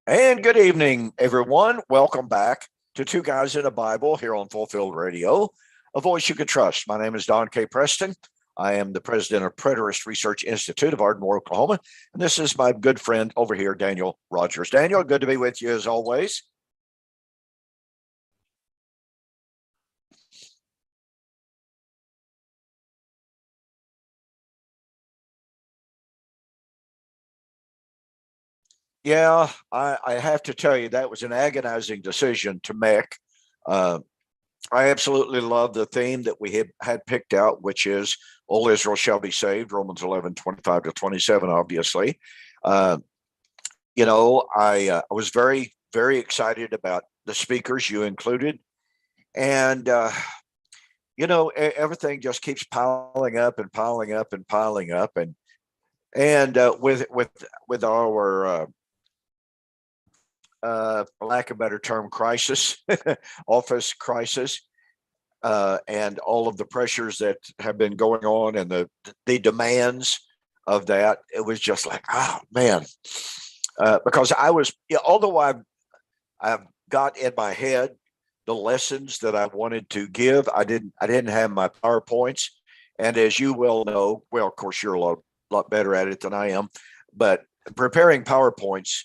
And good evening, everyone. Welcome back to Two Guys in a Bible here on Fulfilled Radio, a voice you can trust. My name is Don K. Preston. I am the president of Preterist Research Institute of Ardmore, Oklahoma. And this is my good friend over here, Daniel Rogers. Daniel, good to be with you as always. Yeah, I have to tell you, that was an agonizing decision to make. Uh, I absolutely love the theme that we had picked out, which is all Israel shall be saved, Romans 11:25 to 27, obviously. Uh, I was very, very excited about the speakers you included. And, everything just keeps piling up and piling up and piling up. And with our for lack of a better term, crisis, office crisis, and all of the pressures that have been going on and the demands of that. It was just like, oh man, because although I've got in my head the lessons that I wanted to give, I didn't have my PowerPoints, and as you well know, well, of course, you're a lot better at it than I am, but preparing PowerPoints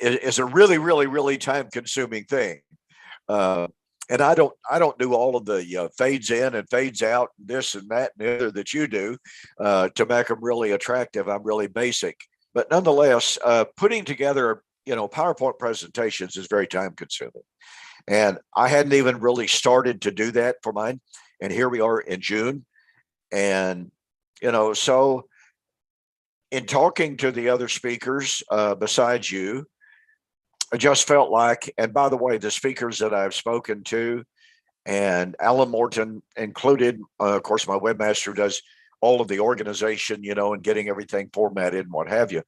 is a really, really, really time consuming thing. And I don't do all of the fades in and fades out, this and that and the other that you do to make them really attractive. I'm really basic, but nonetheless, putting together PowerPoint presentations is very time consuming, and I hadn't even really started to do that for mine. And here we are in June, and so in talking to the other speakers besides you, I just felt like, and by the way, the speakers that I've spoken to, and Alan Morton included, of course, my webmaster does all of the organization, and getting everything formatted and what have you.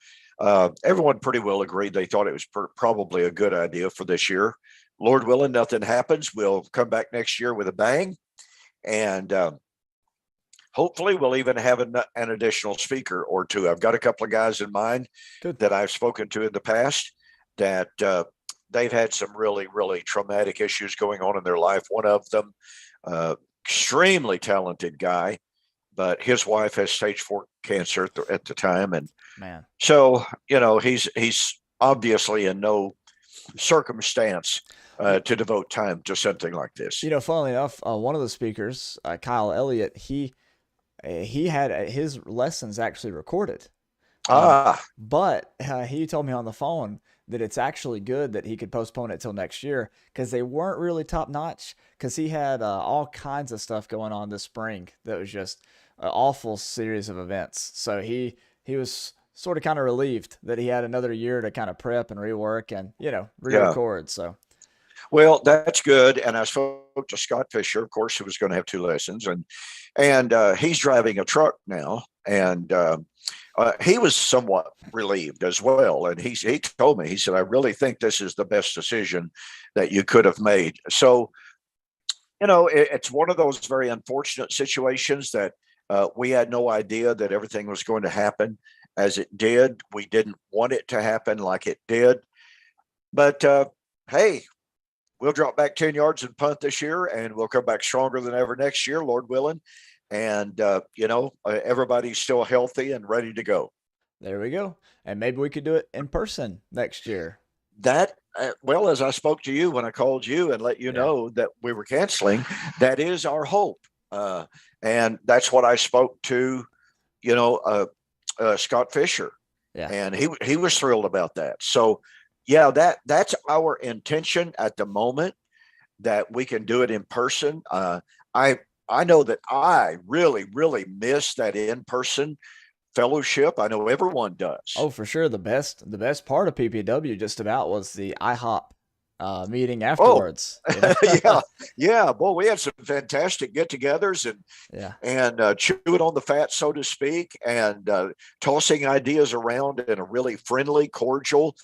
Everyone pretty well agreed. They thought it was probably a good idea for this year. Lord willing, nothing happens. We'll come back next year with a bang. And hopefully we'll even have an additional speaker or two. I've got a couple of guys in mind that I've spoken to in the past that they've had some really, really traumatic issues going on in their life. One of them, extremely talented guy, but his wife has stage 4 cancer at the time. And man, so, he's obviously in no circumstance to devote time to something like this. Funnily enough, one of the speakers, Kyle Elliott, he had his lessons actually recorded. But he told me on the phone that it's actually good that he could postpone it till next year because they weren't really top notch, because he had all kinds of stuff going on this spring that was just an awful series of events. So he was sort of kind of relieved that he had another year to kind of prep and rework and, re-record. Yeah. So. Well, that's good. And I spoke to Scott Fisher, of course, who was going to have 2 lessons, and he's driving a truck now, and he was somewhat relieved as well. And he told me, he said, I really think this is the best decision that you could have made. So, it's one of those very unfortunate situations that we had no idea that everything was going to happen as it did. We didn't want it to happen like it did. But hey, we'll drop back 10 yards and punt this year, and we'll come back stronger than ever next year, Lord willing. And, everybody's still healthy and ready to go. There we go. And maybe we could do it in person next year. That, well, as I spoke to you when I called you and let you know that we were canceling, that is our hope. And that's what I spoke to, Scott Fisher. Yeah. And he was thrilled about that. So, yeah, that's our intention at the moment, that we can do it in person. I know that I really, really miss that in-person fellowship. I know everyone does. Oh, for sure. The best part of PPW just about was the IHOP meeting afterwards. Oh, yeah. Boy, we had some fantastic get-togethers and chewing on the fat, so to speak, and tossing ideas around in a really friendly, cordial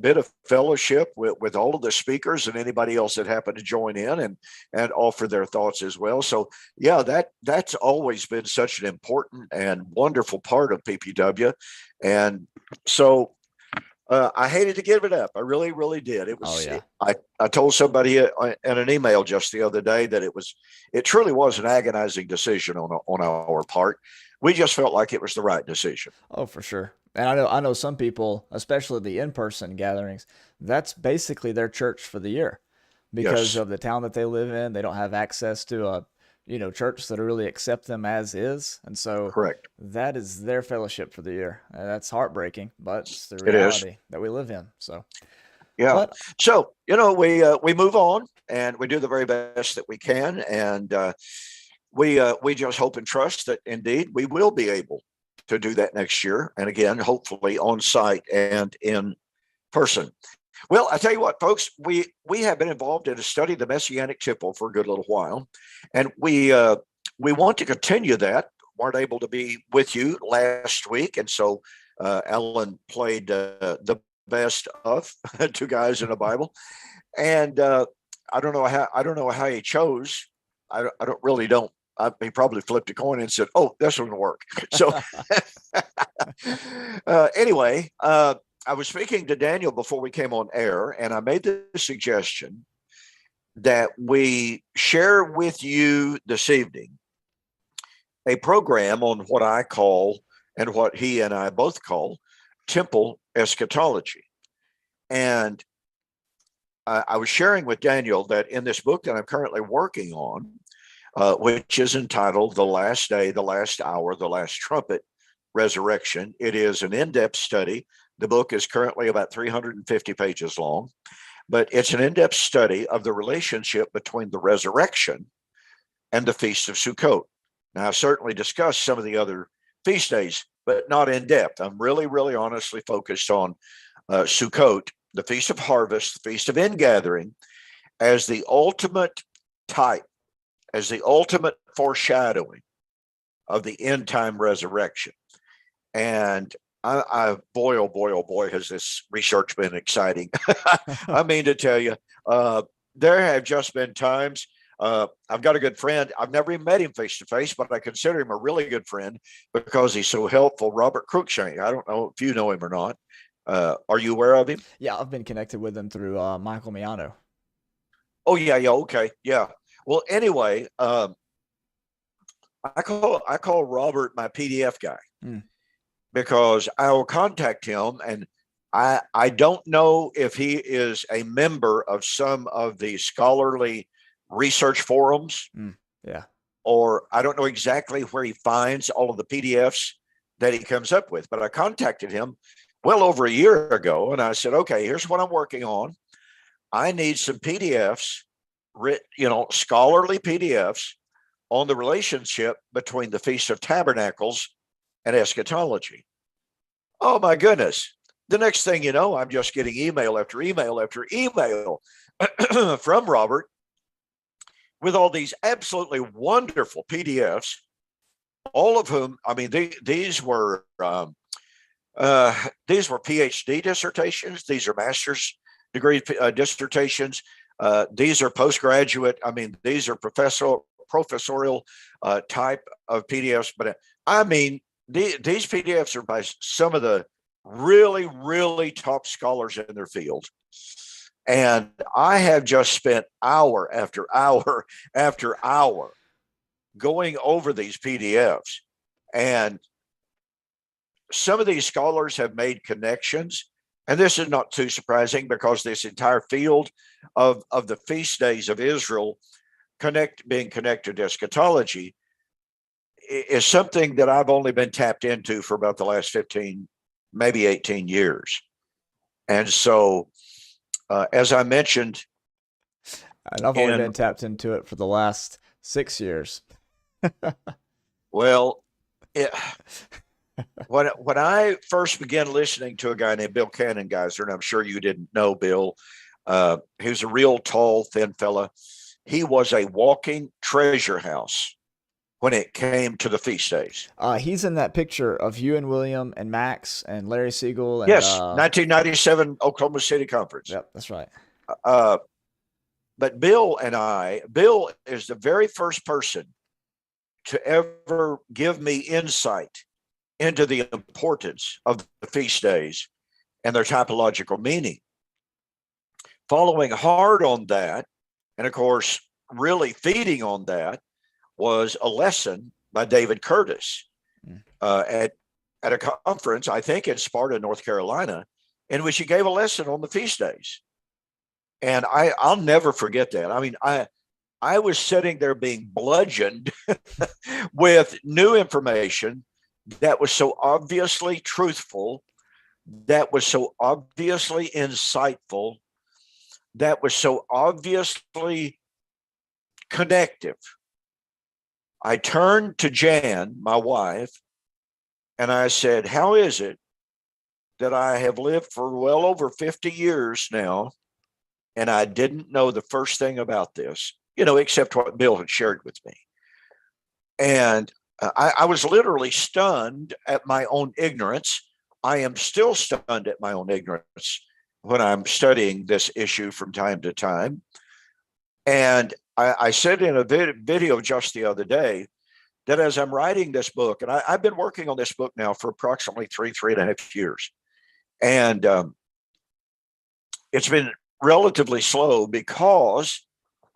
bit of fellowship with all of the speakers and anybody else that happened to join in and offer their thoughts as well. So yeah, that's always been such an important and wonderful part of PPW. And so I hated to give it up. I really, really did. It Oh was. yeah. I told somebody in an email just the other day that it truly was an agonizing decision on our part. We just felt like it was the right decision. Oh, for sure. And I know some people, especially the in-person gatherings, that's basically their church for the year because Yes, of the town that they live in. They don't have access to a, church that really accept them as is. And so correct. that is their fellowship for the year. And that's heartbreaking, but it's the It is. reality that we live in. So, Yeah. but So we move on and we do the very best that we can, and we just hope and trust that indeed we will be able to do that next year, and again, hopefully on site and in person. Well, I tell you what, folks, we have been involved in a study of the Messianic temple for a good little while, and we want to continue that. Weren't able to be with you last week, and so Alan played the best of two guys in the Bible, and I don't know how he chose. I don't really don't. He probably flipped a coin and said, "Oh, this one will work." So anyway, I was speaking to Daniel before we came on air, and I made the suggestion that we share with you this evening a program on what I call and what he and I both call temple eschatology. And I was sharing with Daniel that in this book that I'm currently working on, which is entitled The Last Day, the Last Hour, the Last Trumpet Resurrection, it is an in-depth study. The book is currently about 350 pages long, but it's an in-depth study of the relationship between the resurrection and the Feast of Sukkot. Now, I've certainly discussed some of the other feast days, but not in depth. I'm really, really honestly focused on Sukkot, the Feast of Harvest, the Feast of Ingathering, as the ultimate type, as the ultimate foreshadowing of the end time resurrection. And boy, oh boy, oh boy, has this research been exciting. I mean to tell you, there have just been times. I've got a good friend. I've never even met him face to face, but I consider him a really good friend because he's so helpful. Robert Cruikshank. I don't know if you know him or not. Are you aware of him? yeah, I've been connected with them through Michael Miano. Oh yeah, yeah, okay, yeah. Well, anyway, I call Robert my PDF guy Mm. because I will contact him, and I don't know if he is a member of some of the scholarly research forums, Yeah. or I don't know exactly where he finds all of the PDFs that he comes up with. But I contacted him well over a year ago, and I said, okay, here's what I'm working on. I need some PDFs, scholarly PDFs on the relationship between the Feast of Tabernacles and eschatology. Oh my goodness. The next thing you know, I'm just getting email after email after email from Robert with all these absolutely wonderful PDFs, all of whom, I mean, these were PhD dissertations. These are master's degree dissertations. These are postgraduate. I mean, these are professorial type of PDFs. But I mean, these PDFs are by some of the really, really top scholars in their field. And I have just spent hour after hour after hour going over these PDFs. And some of these scholars have made connections. And this is not too surprising because this entire field of the feast days of Israel being connected to eschatology is something that I've only been tapped into for about the last 15, maybe 18 years. And so, as I mentioned, and I've only been tapped into it for the last 6 years. Well, when I first began listening to a guy named Bill Cannongeiser, and I'm sure you didn't know Bill, he was a real tall, thin fella. He was a walking treasure house when it came to the feast days. He's in that picture of you and William and Max and Larry Siegel. And, yes, 1997 Oklahoma City Conference. Yep, that's right. But Bill is the very first person to ever give me insight into the importance of the feast days and their typological meaning. Following hard on that, and of course, really feeding on that, was a lesson by David Curtis at a conference, I think in Sparta, North Carolina, in which he gave a lesson on the feast days. And I'll never forget that. I mean, I was sitting there being bludgeoned with new information that was so obviously truthful, that was so obviously insightful, that was so obviously connective. I turned to Jan, my wife, and I said, how is it that I have lived for well over 50 years now, and I didn't know the first thing about this, except what Bill had shared with me? And I was literally stunned at my own ignorance. I am still stunned at my own ignorance when I'm studying this issue from time to time. And I said in a video just the other day that as I'm writing this book, and I've been working on this book now for approximately 3.5 years. And it's been relatively slow because,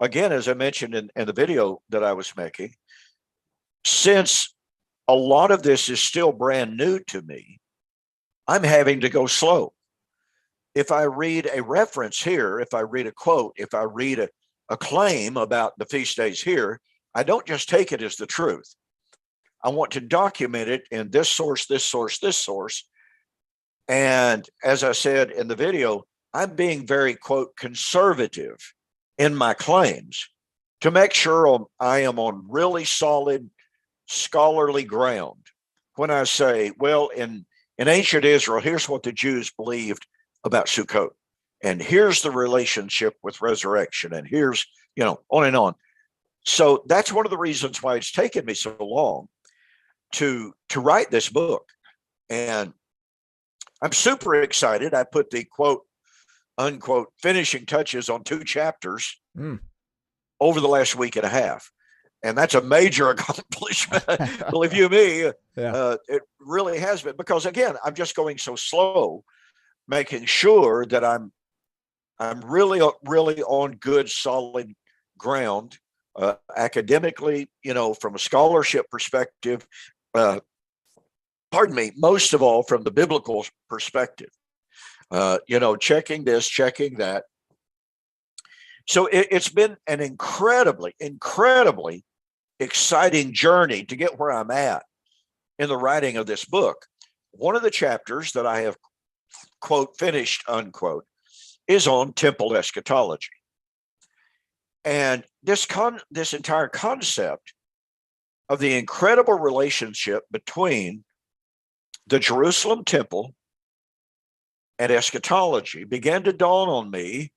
again, as I mentioned in the video that I was making, since a lot of this is still brand new to me, I'm having to go slow. If I read a reference here, if I read a quote, if I read a claim about the feast days here, I don't just take it as the truth. I want to document it in this source, this source, this source. And as I said in the video, I'm being very, quote, conservative in my claims to make sure I am on really solid scholarly ground when I say, well, in ancient Israel, here's what the Jews believed about Sukkot. And here's the relationship with resurrection. And here's, on and on. So that's one of the reasons why it's taken me so long to write this book. And I'm super excited. I put the quote, unquote, finishing touches on 2 chapters over the last week and a half. And that's a major accomplishment. Believe you me, it really has been. Because again, I'm just going so slow, making sure that I'm really, really on good, solid ground, academically, from a scholarship perspective, most of all from the biblical perspective, checking this, checking that. So it's been an incredibly, incredibly exciting journey to get where I'm at in the writing of this book. One of the chapters that I have, quote, finished, unquote, is on temple eschatology. And this entire concept of the incredible relationship between the Jerusalem temple and eschatology began to dawn on me.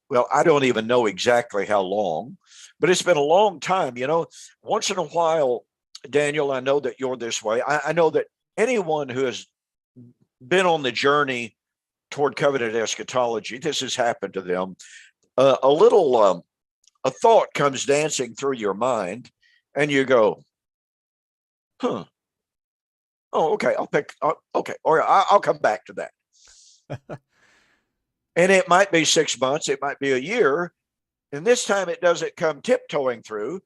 Well, I don't even know exactly how long, but it's been a long time. Once in a while, Daniel, I know that you're this way. I know that anyone who has been on the journey toward covenant eschatology, this has happened to them. A thought comes dancing through your mind, and you go, "Oh, okay, okay, or I'll come back to that." And it might be 6 months, it might be a year, and this time it doesn't come tiptoeing through.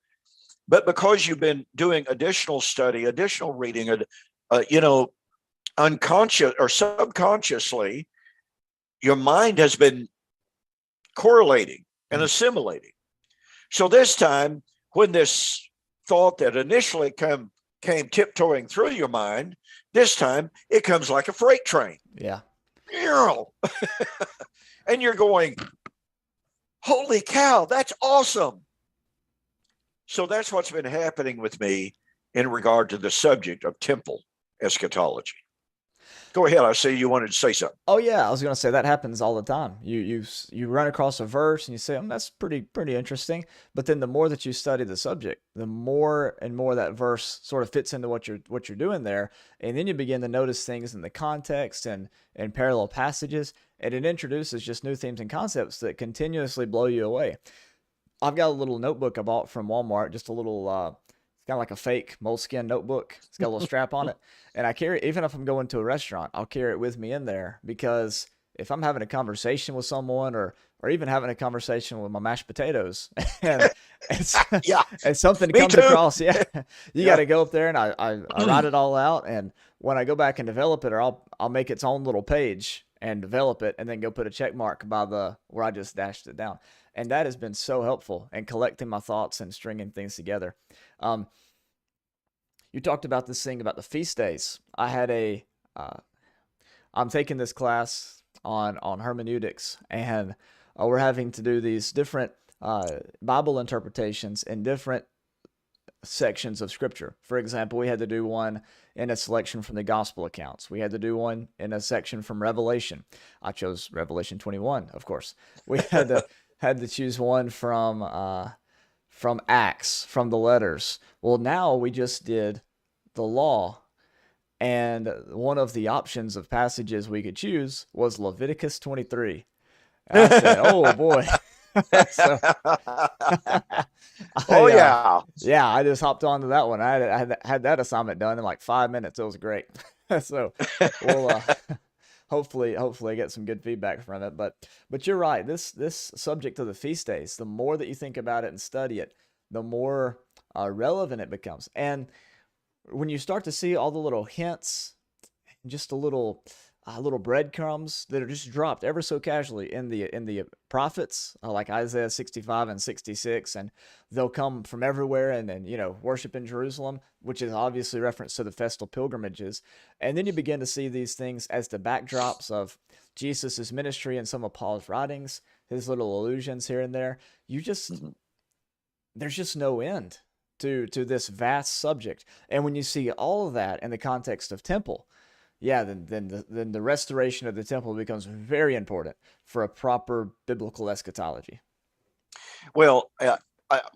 But because you've been doing additional study, additional reading, unconscious or subconsciously, your mind has been correlating and assimilating. So this time, when this thought that initially came tiptoeing through your mind, this time it comes like a freight train. Yeah. And you're going, holy cow, that's awesome. So that's what's been happening with me in regard to the subject of temple eschatology. Go ahead. I see you wanted to say something. Oh yeah, I was going to say that happens all the time. You run across a verse and you say, that's pretty interesting. But then the more that you study the subject, the more and more that verse sort of fits into what you're doing there, and then you begin to notice things in the context and parallel passages, and it introduces just new themes and concepts that continuously blow you away. I've got a little notebook I bought from Walmart, just a little kind of like a fake moleskin notebook. It's got a little strap on it. And I carry, even if I'm going to a restaurant, I'll carry it with me in there, because if I'm having a conversation with someone, or even having a conversation with my mashed potatoes and Yeah, and something me comes too. across, you Yeah. got to go up there and I write it all out. And when I go back and develop it, or I'll make its own little page and develop it, and then go put a check mark by the where I just dashed it down. And that has been so helpful in collecting my thoughts and stringing things together. Um, you talked about this thing about the feast days. I'm taking this class on hermeneutics, and we're having to do these different Bible interpretations in different sections of Scripture. For example, we had to do one in a selection from the Gospel accounts. We had to do one in a section from Revelation. I chose Revelation 21, of course. We had to choose one from Acts, from the letters. Well, now we just did the law, and one of the options of passages we could choose was Leviticus 23. And I said, "Oh boy." So, Oh yeah. yeah, I just hopped onto that one. I had that assignment done in like 5 minutes. It was great. So we'll hopefully get some good feedback from it. But you're right. This subject of the feast days, the more that you think about it and study it, the more relevant it becomes. And when you start to see all the little hints, just a little breadcrumbs that are just dropped ever so casually in the prophets, like Isaiah 65 and 66, and they'll come from everywhere and worship in Jerusalem, which is obviously reference to the festal pilgrimages. And then you begin to see these things as the backdrops of Jesus's ministry and some of Paul's writings, his little allusions here and there. There's just no end to this vast subject. And when you see all of that in the context of temple, yeah, then the restoration of the temple becomes very important for a proper biblical eschatology. Well,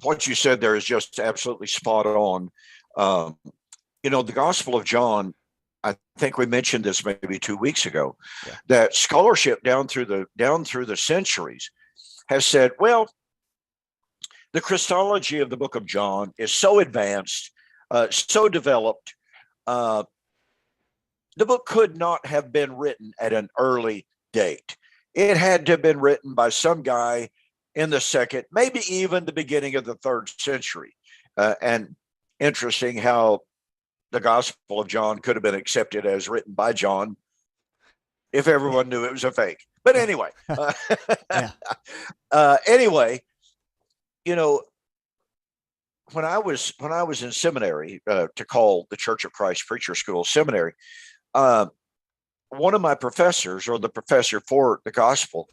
what you said there is just absolutely spot on. The Gospel of John, I think we mentioned this maybe 2 weeks ago, that scholarship down through the centuries has said, well, the Christology of the book of John is so advanced, so developed. The book could not have been written at an early date. It had to have been written by some guy in the second, maybe even the beginning of the 3rd century. And interesting how the Gospel of John could have been accepted as written by John if everyone knew it was a fake. But anyway, anyway, when I was in seminary, to call the Church of Christ Preacher School seminary, one of my professors, or the professor for the gospel,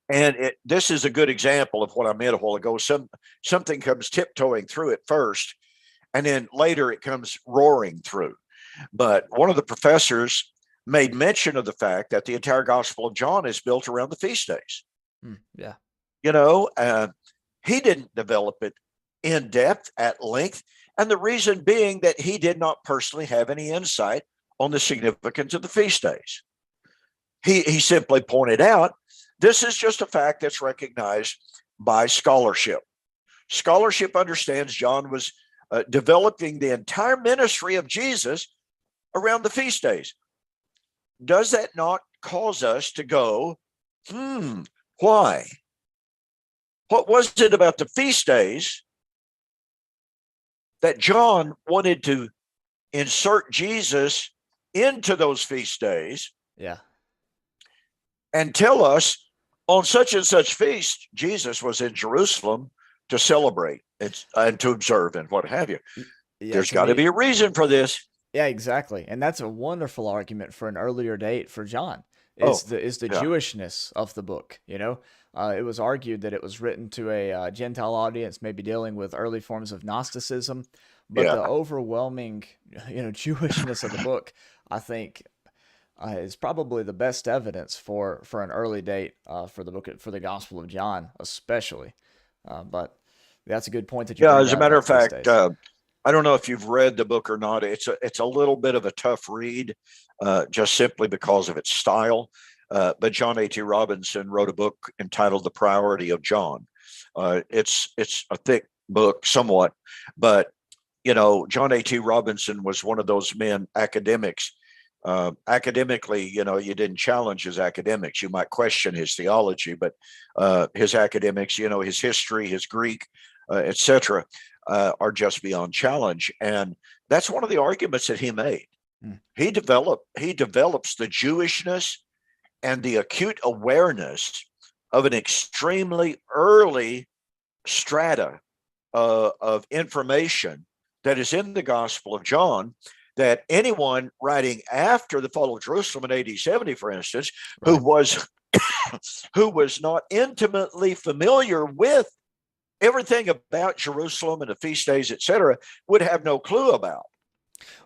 and this is a good example of what I meant a while ago. Something comes tiptoeing through it first, and then later it comes roaring through. But one of the professors made mention of the fact that the entire Gospel of John is built around the feast days. Yeah. He didn't develop it in depth, at length, and the reason being that he did not personally have any insight on the significance of the feast days. He simply pointed out, this is just a fact that's recognized by scholarship. Scholarship understands John was developing the entire ministry of Jesus around the feast days. Does that not cause us to go, why? What was it about the feast days that John wanted to insert Jesus into those feast days? Yeah. And tell us, on such and such feast, Jesus was in Jerusalem to celebrate and to observe and what have you. Yeah, there's got to be a reason for this. Yeah, exactly. And that's a wonderful argument for an earlier date for John. Is the Jewishness of the book. It was argued that it was written to a Gentile audience, maybe dealing with early forms of Gnosticism, but the overwhelming, Jewishness of the book, I think, is probably the best evidence for an early date for the book, for the Gospel of John, especially. But that's a good point that you. Yeah, as a matter of fact, I don't know if you've read the book or not. It's a little bit of a tough read, just simply because of its style. But John A.T. Robinson wrote a book entitled "The Priority of John." It's a thick book somewhat, but John A.T. Robinson was one of those men, academics. Academically, you didn't challenge his academics. You might question his theology, but his academics, his history, his Greek, etc., are just beyond challenge. And that's one of the arguments that he made. He develops the Jewishness and the acute awareness of an extremely early strata of information that is in the Gospel of John, that anyone writing after the fall of Jerusalem in AD 70, for instance, right, who was not intimately familiar with everything about Jerusalem and the feast days, etc., would have no clue about.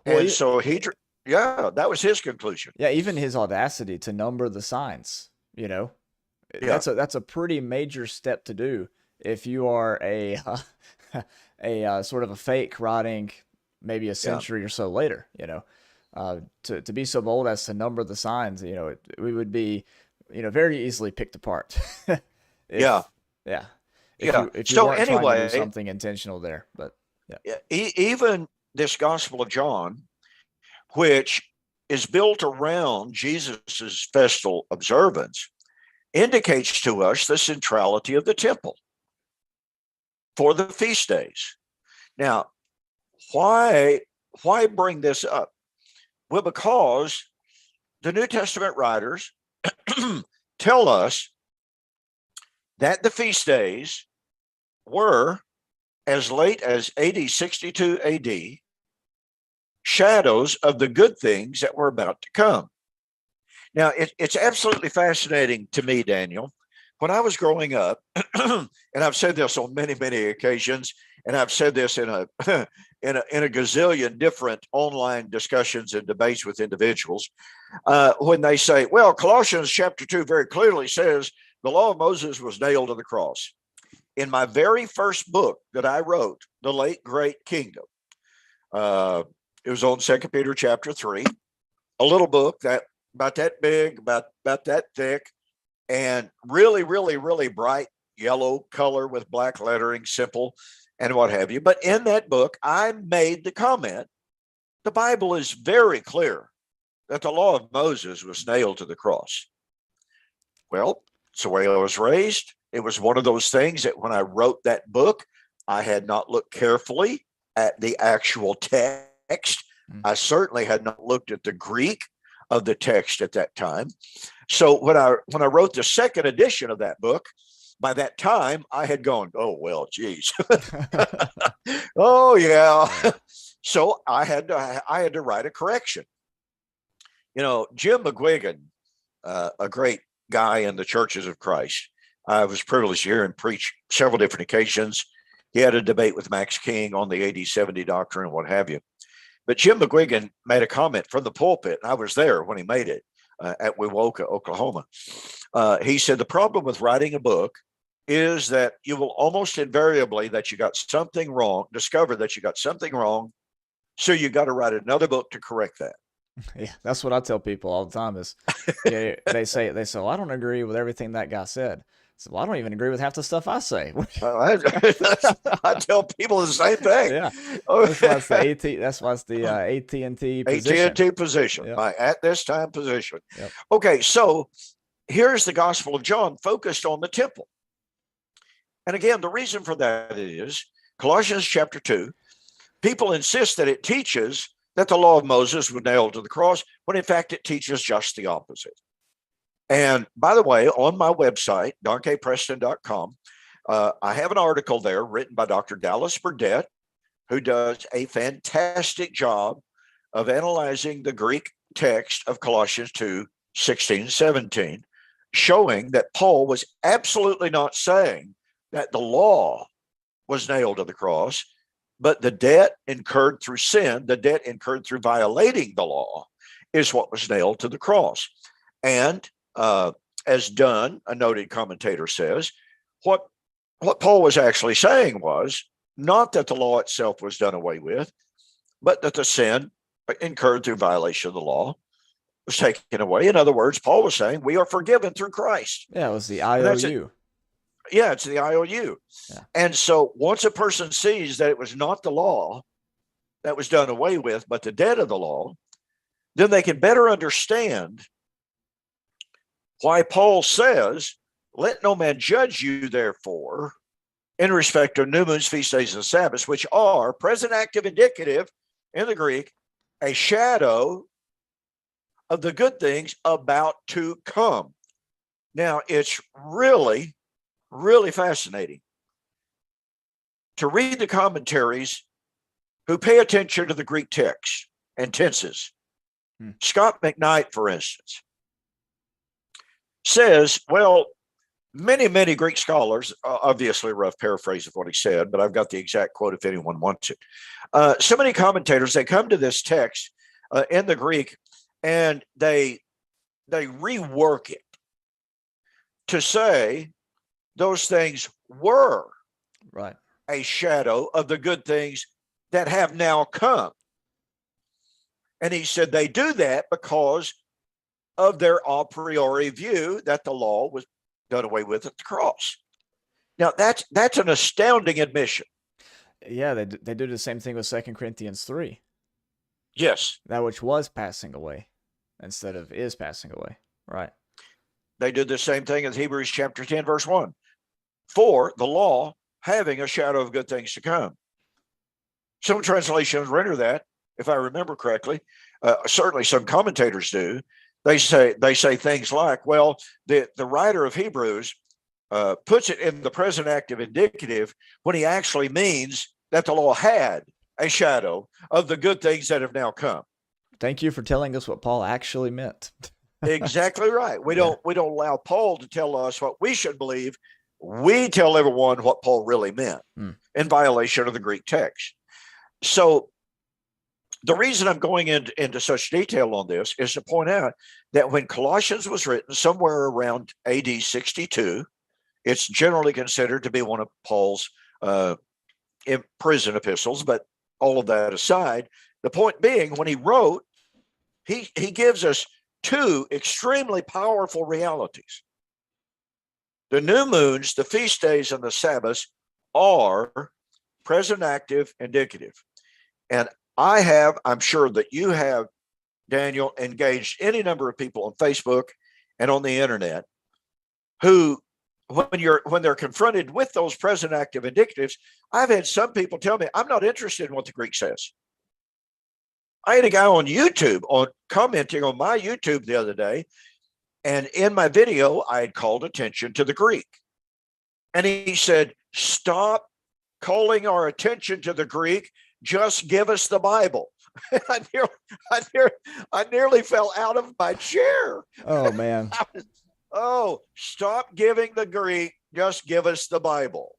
Well, and so that was his conclusion. Yeah, even his audacity to number the signs, that's a pretty major step to do if you are a sort of a fake writing maybe a century or so later, to be so bold as to number the signs, we would be, very easily picked apart. If you weren't trying to do something intentional there, but even this Gospel of John, which is built around Jesus's festal observance, indicates to us the centrality of the temple for the feast days. Now, why bring this up? Well, because the New Testament writers tell us that the feast days were, as late as AD 62 AD, shadows of the good things that were about to come. Now, it's absolutely fascinating to me, Daniel. When I was growing up, and I've said this on many, many occasions, and I've said this in a gazillion different online discussions and debates with individuals, when they say, well, Colossians chapter 2 very clearly says the law of Moses was nailed to the cross. In my very first book that I wrote, The Late Great Kingdom, it was on 2 Peter chapter 3, a little book that about that big, about that thick, and really, really, really bright yellow color with black lettering, simple, and what have you. But in that book, I made the comment, the Bible is very clear that the law of Moses was nailed to the cross. Well, it's the way I was raised. It was one of those things that when I wrote that book, I had not looked carefully at the actual text. I certainly had not looked at the Greek of the text at that time. So when I wrote the second edition of that book, by that time I had gone, oh, well, geez. Oh, yeah. So I had to write a correction. Jim McGuigan, a great guy in the Churches of Christ. I was privileged to hear him preach several different occasions. He had a debate with Max King on the AD 70 doctrine and what have you. But Jim McGuigan made a comment from the pulpit, and I was there when he made it at Wewoka, Oklahoma. He said, the problem with writing a book is that you will almost invariably discover that you got something wrong. So you got to write another book to correct that. Yeah, that's what I tell people all the time is they say, well, I don't agree with everything that guy said. So, well, I don't even agree with half the stuff I say. I tell people the same thing. Yeah, that's why it's the AT&T position. AT&T position, my at this time position. Yep. Okay, so here's the Gospel of John focused on the temple. And again, the reason for that is Colossians chapter 2, people insist that it teaches that the law of Moses was nailed to the cross, when in fact it teaches just the opposite. And by the way, on my website, donkpreston.com, I have an article there written by Dr. Dallas Burdett, who does a fantastic job of analyzing the Greek text of Colossians 2, 16, 17, showing that Paul was absolutely not saying that the law was nailed to the cross, but the debt incurred through sin, the debt incurred through violating the law, is what was nailed to the cross. And as Dunn, a noted commentator, says, what Paul was actually saying was not that the law itself was done away with, but that the sin incurred through violation of the law was taken away. In other words, Paul was saying we are forgiven through Christ. Yeah, it was the IOU. Yeah, it's the IOU. Yeah. And so once a person sees that it was not the law that was done away with, but the debt of the law, then they can better understand why Paul says, let no man judge you, therefore, in respect of new moons, feast days, and Sabbaths, which are present active indicative in the Greek, a shadow of the good things about to come. Now, it's really, really fascinating to read the commentaries who pay attention to the Greek text and tenses. Scott McKnight, for instance, says, well, many Greek scholars, obviously a rough paraphrase of what he said, but I've got the exact quote if anyone wants it. So many commentators, they come to this text in the Greek and they rework it to say those things were right a shadow of the good things that have now come. And he said they do that because of their a priori view that the law was done away with at the cross. Now, that's an astounding admission. Yeah, they do the same thing with 2 Corinthians 3. Yes. That which was passing away instead of is passing away. Right. They did the same thing in Hebrews chapter 10, verse 1. For the law having a shadow of good things to come. Some translations render that, if I remember correctly, certainly some commentators do. They say things like, well, the writer of Hebrews puts it in the present active indicative when he actually means that the law had a shadow of the good things that have now come. Thank you for telling us what Paul actually meant. Exactly right. We don't allow Paul to tell us what we should believe. We tell everyone what Paul really meant in violation of the Greek text. So the reason I'm going into such detail on this is to point out that when Colossians was written somewhere around AD 62, it's generally considered to be one of Paul's prison epistles, but all of that aside, the point being, when he wrote, he gives us two extremely powerful realities. The new moons, the feast days, and the Sabbaths are present active indicative. And I'm sure that you have, Daniel, engaged any number of people on Facebook and on the internet who, when they're confronted with those present active indicatives, I've had some people tell me, I'm not interested in what the Greek says. I had a guy on YouTube commenting on my YouTube the other day, and in my video, I had called attention to the Greek. And he said, stop calling our attention to the Greek. Just give us the Bible. I nearly fell out of my chair. Oh, man. Stop giving the Greek. Just give us the Bible.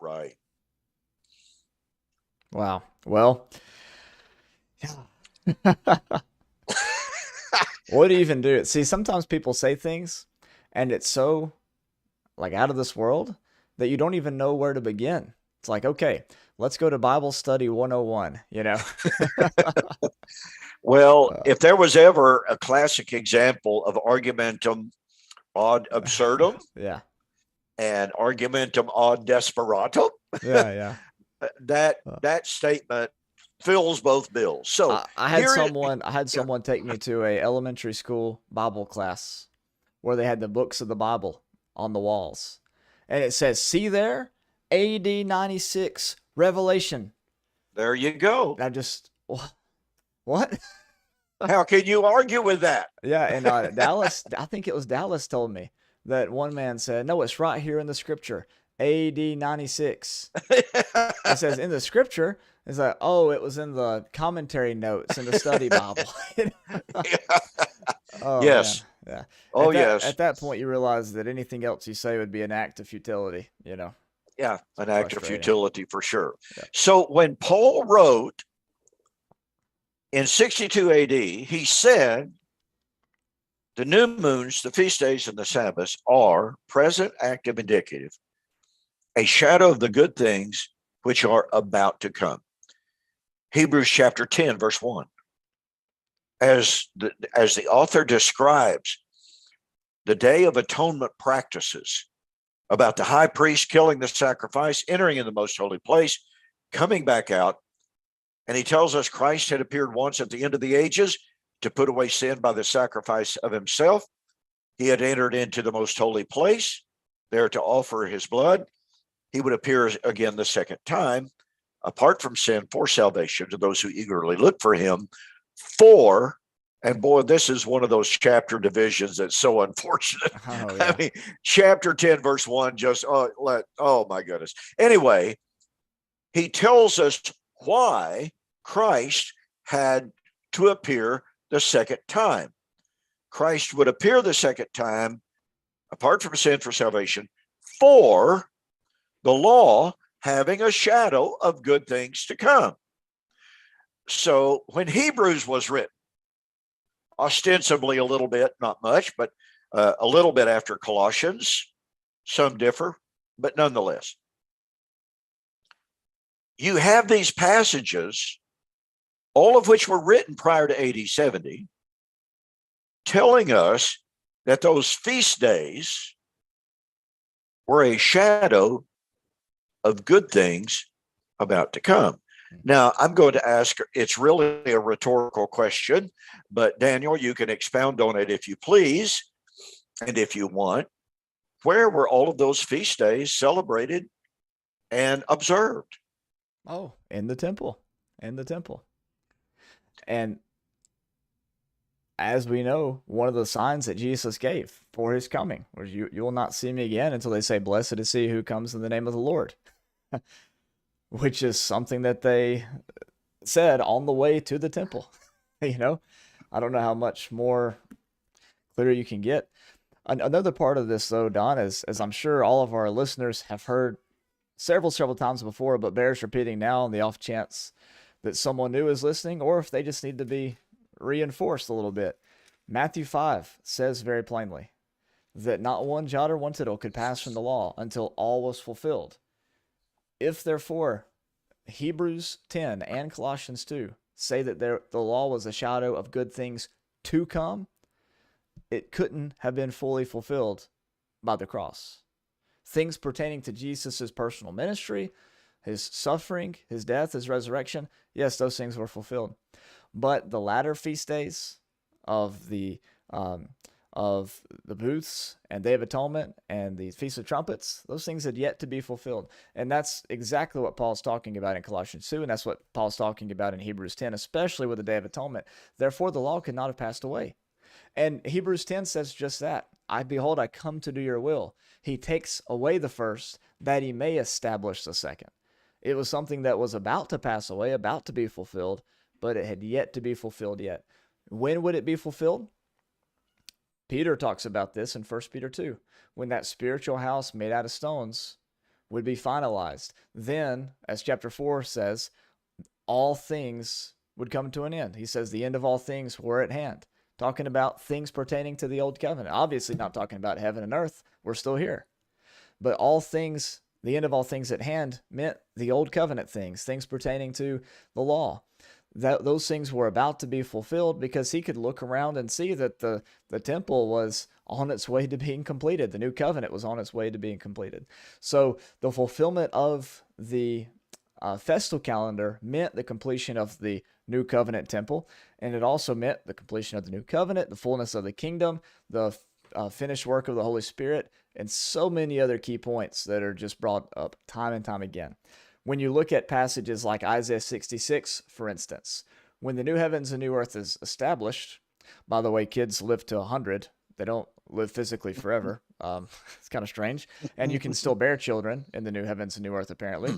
Right. Wow. Well, what do you even do? See, sometimes people say things and it's so like out of this world that you don't even know where to begin. It's like, okay, let's go to Bible study 101, you know? Well, if there was ever a classic example of argumentum ad absurdum, yeah, and argumentum ad desperatum, yeah, that statement fills both bills. So I had someone take me to a elementary school Bible class where they had the books of the Bible on the walls, and it says, "See there, AD 96 Revelation." There you go. I just what? How can you argue with that? Yeah, and Dallas, I think it was Dallas told me that one man said, "No, it's right here in the scripture, AD 96." It says in the scripture. It's like, oh, it was in the commentary notes in the study Bible. Oh, yes. Man. Yeah. Oh, yes. At that point, you realize that anything else you say would be an act of futility, you know? Yeah, an act of futility for sure. Yeah. So when Paul wrote in 62 AD, he said, the new moons, the feast days, and the Sabbaths are present, active, indicative, a shadow of the good things which are about to come. Hebrews chapter 10, verse 1. As the author describes the Day of Atonement practices about the high priest killing the sacrifice, entering in the most holy place, coming back out. And he tells us Christ had appeared once at the end of the ages to put away sin by the sacrifice of himself. He had entered into the most holy place there to offer his blood. He would appear again the second time, apart from sin, for salvation to those who eagerly look for him. For, and boy, this is one of those chapter divisions that's so unfortunate. Oh, yeah. I mean, chapter 10, verse 1, just, oh my goodness. Anyway, he tells us why Christ had to appear the second time. Christ would appear the second time, apart from sin, for salvation, for the law having a shadow of good things to come. So when Hebrews was written, ostensibly a little bit, not much, but a little bit after Colossians, some differ, but nonetheless, you have these passages, all of which were written prior to AD 70, telling us that those feast days were a shadow of good things about to come. Now, I'm going to ask, it's really a rhetorical question, but Daniel, you can expound on it if you please, and if you want. Where were all of those feast days celebrated and observed? Oh, in the temple. In the temple. And as we know, one of the signs that Jesus gave for his coming was you will not see me again until they say, blessed is he who comes in the name of the Lord. Which is something that they said on the way to the temple. You know, I don't know how much more clear you can get. Another part of this, though, Don, is, as I'm sure all of our listeners have heard several times before, but bears repeating now on the off chance that someone new is listening, or if they just need to be reinforced a little bit. Matthew 5 says very plainly that not one jot or one tittle could pass from the law until all was fulfilled. If, therefore, Hebrews 10 and Colossians 2 say that the law was a shadow of good things to come, it couldn't have been fully fulfilled by the cross. Things pertaining to Jesus' personal ministry, his suffering, his death, his resurrection, yes, those things were fulfilled. But the latter feast days of the booths and Day of Atonement and the Feast of Trumpets, those things had yet to be fulfilled. And that's exactly what Paul's talking about in Colossians 2, and that's what Paul's talking about in Hebrews 10, especially with the Day of Atonement. Therefore, the law could not have passed away. And Hebrews 10 says just that. Behold, I come to do your will. He takes away the first, that he may establish the second. It was something that was about to pass away, about to be fulfilled, but it had yet to be fulfilled yet. When would it be fulfilled? Peter talks about this in 1 Peter 2, when that spiritual house made out of stones would be finalized. Then, as chapter 4 says, all things would come to an end. He says the end of all things were at hand. Talking about things pertaining to the old covenant. Obviously not talking about heaven and earth. We're still here. But all things, the end of all things at hand, meant the old covenant things pertaining to the law. Those things were about to be fulfilled because he could look around and see that the temple was on its way to being completed. The new covenant was on its way to being completed. So the fulfillment of the festal calendar meant the completion of the new covenant temple, and it also meant the completion of the new covenant, the fullness of the kingdom, the finished work of the Holy Spirit, and so many other key points that are just brought up time and time again. When you look at passages like Isaiah 66, for instance, when the new heavens and new earth is established, by the way, kids live to 100. They don't live physically forever. It's kind of strange. And you can still bear children in the new heavens and new earth, apparently,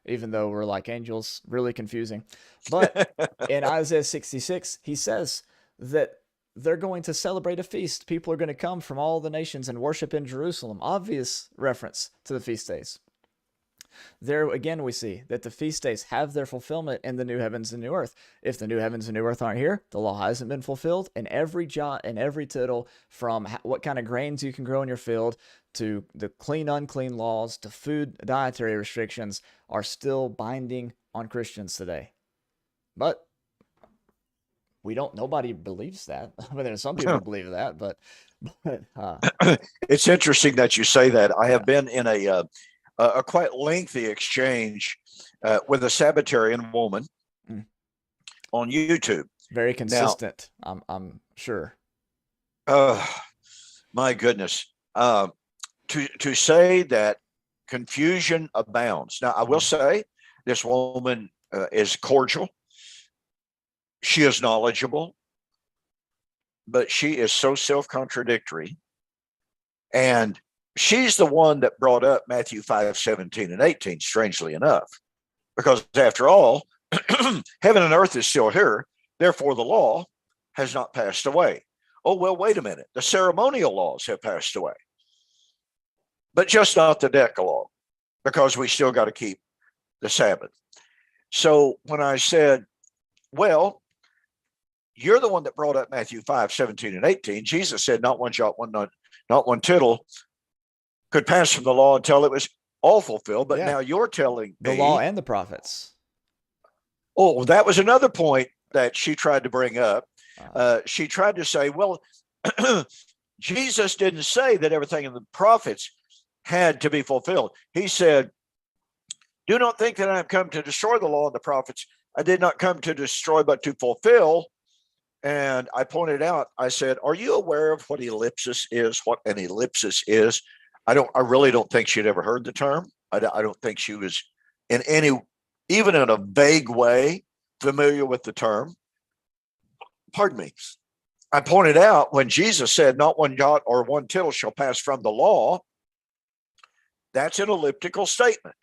even though we're like angels, really confusing. But in Isaiah 66, he says that they're going to celebrate a feast. People are going to come from all the nations and worship in Jerusalem. Obvious reference to the feast days. There again, we see that the feast days have their fulfillment in the new heavens and new earth. If the new heavens and new earth aren't here, the law hasn't been fulfilled, and every jot and every tittle, from what kind of grains you can grow in your field to the clean, unclean laws to food dietary restrictions, are still binding on Christians today. But we don't. Nobody believes that. I mean, there's some people believe that, but it's interesting that you say that. I yeah. have been in a quite lengthy exchange with a Sabbatarian woman on YouTube. Very consistent. Now, I'm sure. My goodness. To say that confusion abounds. Now, I will say this woman is cordial. She is knowledgeable, but she is so self-contradictory. And she's the one that brought up Matthew 5:17 and 18, strangely enough, because after all, heaven and earth is still here. Therefore, the law has not passed away. Oh, well, wait a minute. The ceremonial laws have passed away, but just not the Decalogue, because we still got to keep the Sabbath. So when I said, well, you're the one that brought up Matthew 5:17 and 18. Jesus said, not one jot, not one tittle could pass from the law until it was all fulfilled. But now you're telling the law and the prophets. Oh, that was another point that she tried to bring up. She tried to say, well, Jesus didn't say that everything in the prophets had to be fulfilled. He said, do not think that I have come to destroy the law and the prophets. I did not come to destroy, but to fulfill. And I pointed out, I said, are you aware of what ellipsis is, what an ellipsis is? I really don't think she'd ever heard the term. I don't think she was in any, even in a vague way, familiar with the term. Pardon me. I pointed out when Jesus said, not one jot or one tittle shall pass from the law, that's an elliptical statement.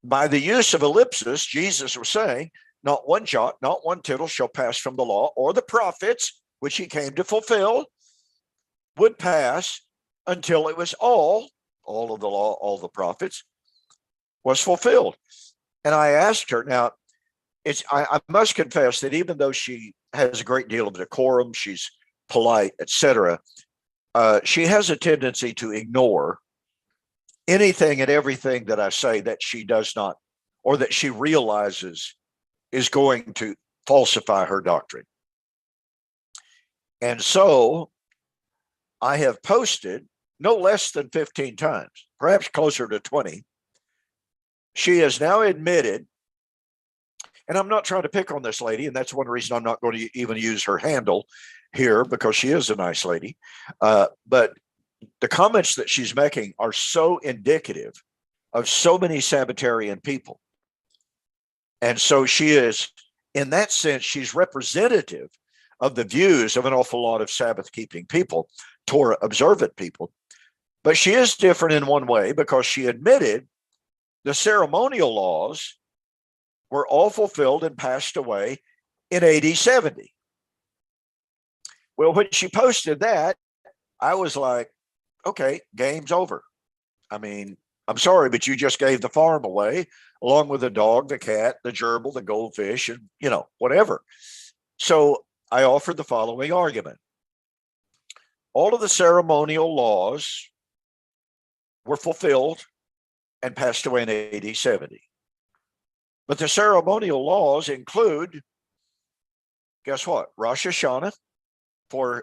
By the use of ellipsis, Jesus was saying, not one jot, not one tittle shall pass from the law or the prophets, which he came to fulfill, would pass until it was all of the law, all the prophets, was fulfilled. And I asked her, now, I must confess that even though she has a great deal of decorum, she's polite, etc., she has a tendency to ignore anything and everything that I say that she does not, or that she realizes is going to falsify her doctrine. And so I have posted no less than 15 times, perhaps closer to 20. She has now admitted, and I'm not trying to pick on this lady, and that's one reason I'm not going to even use her handle here, because she is a nice lady. But the comments that she's making are so indicative of so many Sabbatarian people. And so she is, in that sense, she's representative of the views of an awful lot of Sabbath-keeping people, Torah observant people. But she is different in one way, because she admitted the ceremonial laws were all fulfilled and passed away in AD 70. Well, when she posted that, I was like, okay, game's over. I mean, I'm sorry, but you just gave the farm away, along with the dog, the cat, the gerbil, the goldfish, and, whatever. So I offered the following argument. All of the ceremonial laws were fulfilled and passed away in AD 70. But the ceremonial laws include, guess what? Rosh Hashanah,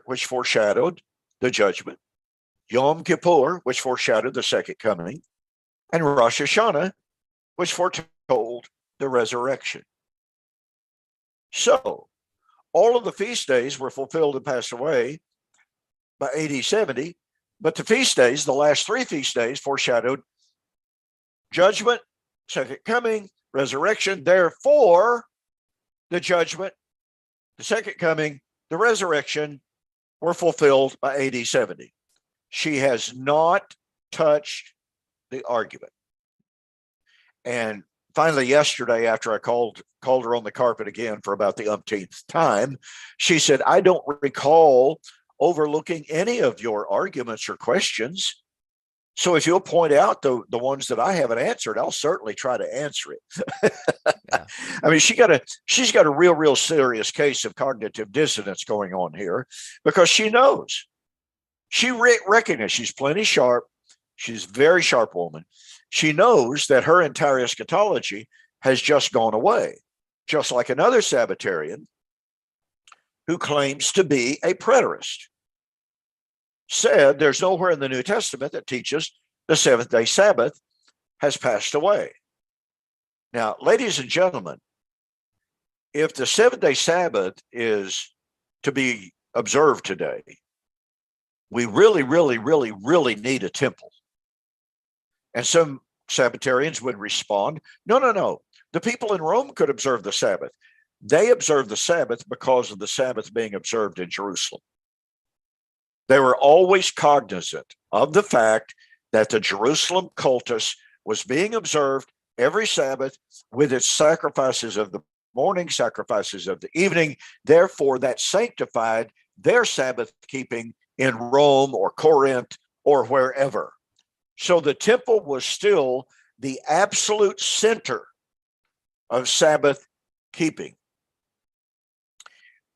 which foreshadowed the judgment, Yom Kippur, which foreshadowed the second coming, and Rosh Hashanah, which foretold the resurrection. So all of the feast days were fulfilled and passed away by AD 70, but the feast days, the last three feast days, foreshadowed judgment, second coming, resurrection. Therefore, the judgment, the second coming, the resurrection were fulfilled by AD 70. She has not touched the argument. And finally, yesterday, after I called her on the carpet again for about the umpteenth time, she said, I don't recall overlooking any of your arguments or questions. So if you'll point out the ones that I haven't answered, I'll certainly try to answer it. Yeah. I mean, she's got a real serious case of cognitive dissonance going on here, because she knows. She recognizes, she's plenty sharp. She's a very sharp woman. She knows that her entire eschatology has just gone away. just like another Sabbatarian who claims to be a preterist said there's nowhere in the New Testament that teaches the seventh-day Sabbath has passed away. Now, ladies and gentlemen, if the seventh-day Sabbath is to be observed today, we really, really, really, really need a temple. And some Sabbatarians would respond, no. The people in Rome could observe the Sabbath. They observed the Sabbath because of the Sabbath being observed in Jerusalem. They were always cognizant of the fact that the Jerusalem cultus was being observed every Sabbath with its sacrifices of the morning, sacrifices of the evening. Therefore, that sanctified their Sabbath keeping in Rome or Corinth or wherever. So the temple was still the absolute center of Sabbath keeping.